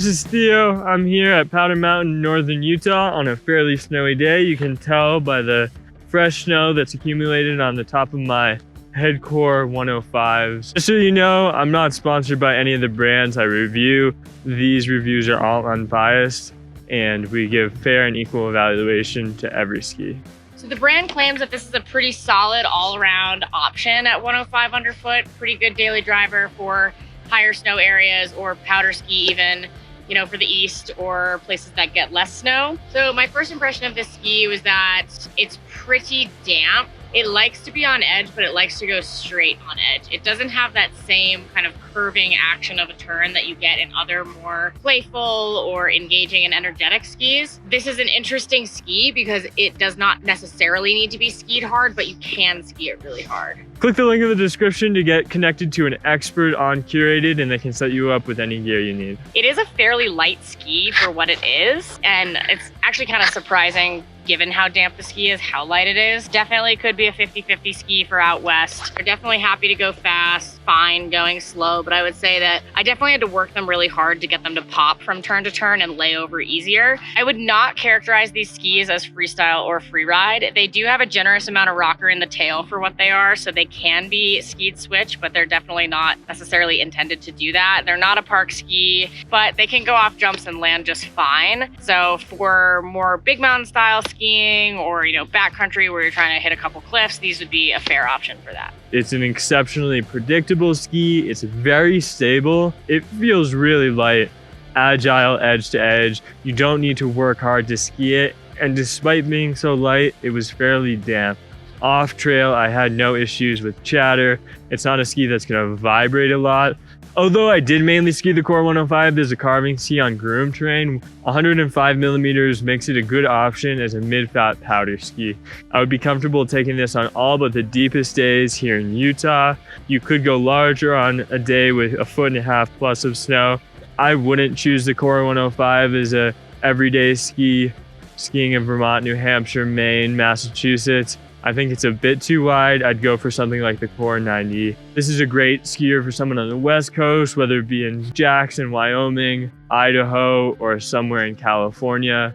is Theo. I'm here at Powder Mountain, northern Utah on a fairly snowy day. You can tell by the fresh snow that's accumulated on the top of my Headcore 105s. Just so you know, I'm not sponsored by any of the brands I review. These reviews are all unbiased and we give fair and equal evaluation to every ski. So the brand claims that this is a pretty solid all-around option at 105 underfoot, pretty good daily driver for higher snow areas or powder ski even, you know, for the east or places that get less snow. So my first impression of this ski was that it's pretty damp. It likes to be on edge, but it likes to go straight on edge. It doesn't have that same kind of curving action of a turn that you get in other more playful or engaging and energetic skis. This is an interesting ski because it does not necessarily need to be skied hard, but you can ski it really hard. Click the link in the description to get connected to an expert on Curated and they can set you up with any gear you need. It is a fairly light ski for what it is, and it's actually kind of surprising given how damp the ski is, how light it is. Definitely could be a 50-50 ski for out west. They're definitely happy to go fast, fine going slow, but I would say that I definitely had to work them really hard to get them to pop from turn to turn and lay over easier. I would not characterize these skis as freestyle or free ride. They do have a generous amount of rocker in the tail for what they are, so they can be skied switch, but they're definitely not necessarily intended to do that. They're not a park ski, but they can go off jumps and land just fine. So for more big mountain style skiing or, you know, backcountry where you're trying to hit a couple cliffs, these would be a fair option for that. It's an exceptionally predictable ski. It's very stable. It feels really light, agile edge to edge. You don't need to work hard to ski it. And despite being so light, it was fairly damp. Off trail, I had no issues with chatter. It's not a ski that's gonna vibrate a lot. Although I did mainly ski the Core 105, there's a carving ski on groomed terrain. 105 millimeters makes it a good option as a mid-fat powder ski. I would be comfortable taking this on all but the deepest days here in Utah. You could go larger on a day with 1.5 feet plus of snow. I wouldn't choose the Core 105 as a everyday ski, skiing in Vermont, New Hampshire, Maine, Massachusetts. I think it's a bit too wide. I'd go for something like the Core 90. This is a great skier for someone on the West Coast, whether it be in Jackson, Wyoming, Idaho, or somewhere in California.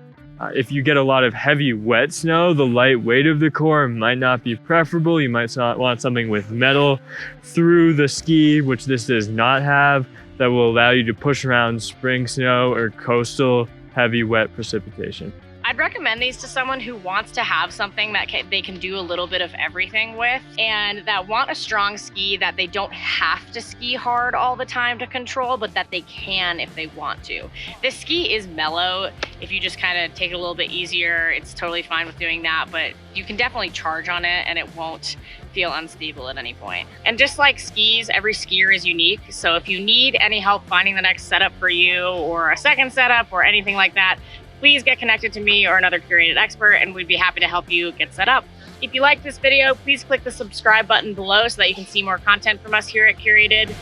If you get a lot of heavy wet snow, the light weight of the Core might not be preferable. You might not want something with metal through the ski, which this does not have, that will allow you to push around spring snow or coastal heavy wet precipitation. I'd recommend these to someone who wants to have something that they can do a little bit of everything with, and that want a strong ski that they don't have to ski hard all the time to control, but that they can if they want to. This ski is mellow. If you just kind of take it a little bit easier, it's totally fine with doing that, but you can definitely charge on it and it won't feel unstable at any point. And just like skis, every skier is unique. So if you need any help finding the next setup for you or a second setup or anything like that, please get connected to me or another Curated expert and we'd be happy to help you get set up. If you like this video, please click the subscribe button below so that you can see more content from us here at Curated.